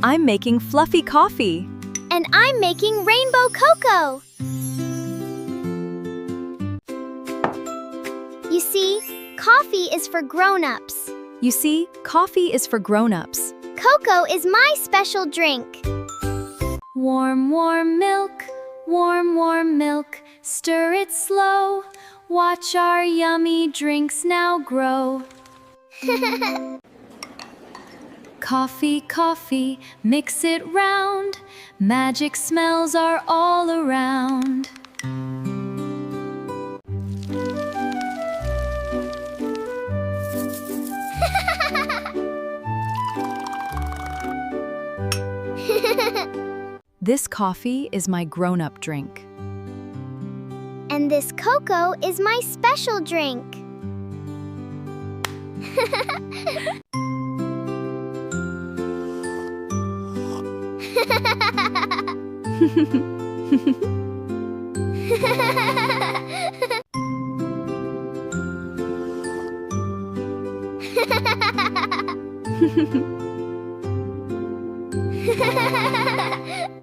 I'm making fluffy coffee. And I'm making rainbow cocoa. You see, coffee is for grown-ups. You see, coffee is for grown-ups. Cocoa is my special drink. Warm, warm milk, warm, warm milk. Stir it slow. Watch our yummy drinks now grow. Coffee, coffee, mix it round. Magic smells are all around. This coffee is my grown-up drink. And this cocoa is my special drink.